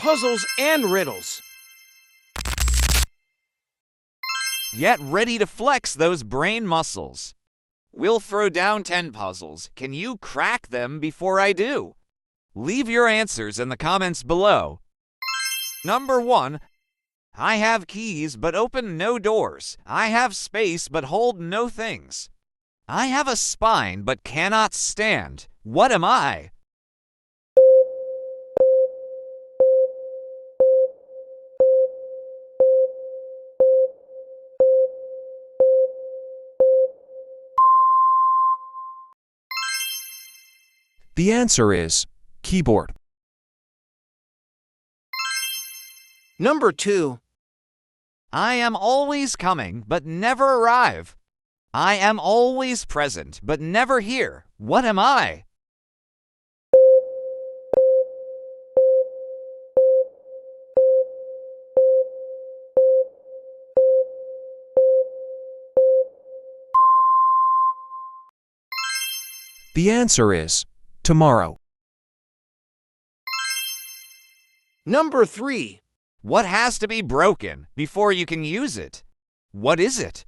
Puzzles and Riddles. Get ready to flex those brain muscles. We'll throw down 10 puzzles. Can you crack them before I do? Leave your answers in the comments below. Number 1. I have keys but open no doors. I have space but hold no things. I have a spine but cannot stand. What am I? The answer is keyboard. Number 2. I am always coming but never arrive. I am always present but never here. What am I? The answer is tomorrow. Number 3. What has to be broken before you can use it? What is it?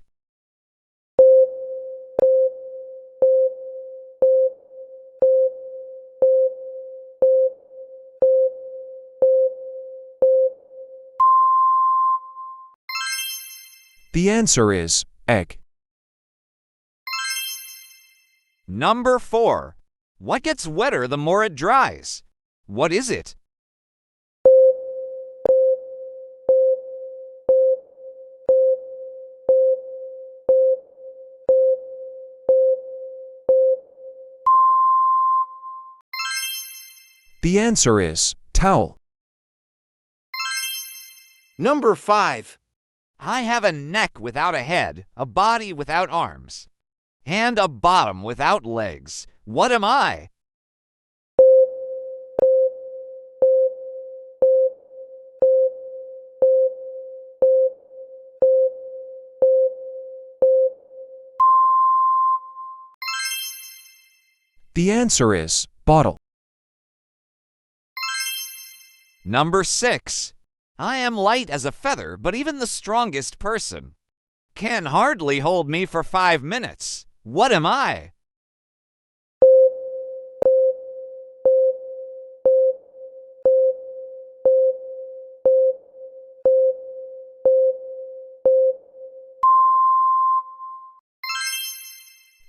The answer is egg. Number 4. What gets wetter the more it dries? What is it? The answer is towel. Number 5. I have a neck without a head, a body without arms, and a bottom without legs. What am I? The answer is bottle. Number 6. I am light as a feather, but even the strongest person can hardly hold me for 5 minutes. What am I?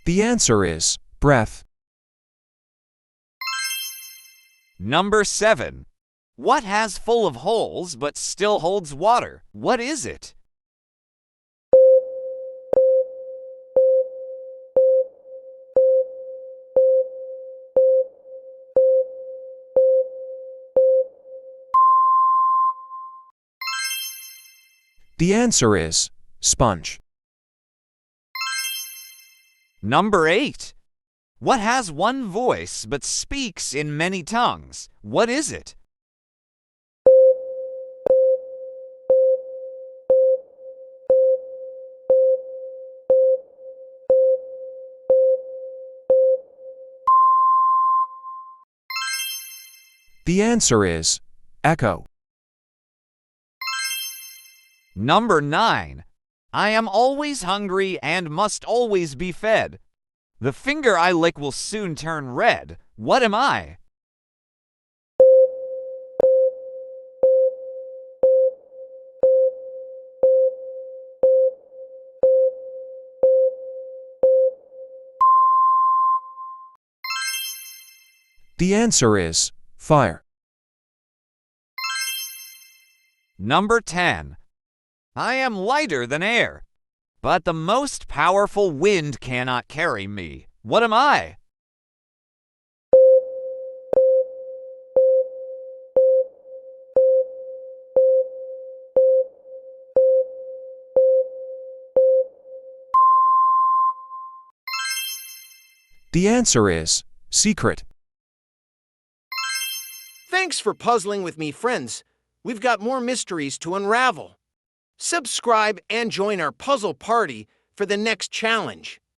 The answer is breath. Number 7. What has full of holes but still holds water? What is it? The answer is sponge. Number 8. What has one voice but speaks in many tongues? What is it? The answer is echo. Number 9. I am always hungry and must always be fed. The finger I lick will soon turn red. What am I? The answer is fire. Number 10. I am lighter than air, but the most powerful wind cannot carry me. What am I? The answer is secret. Thanks for puzzling with me, friends. We've got more mysteries to unravel. Subscribe and join our puzzle party for the next challenge.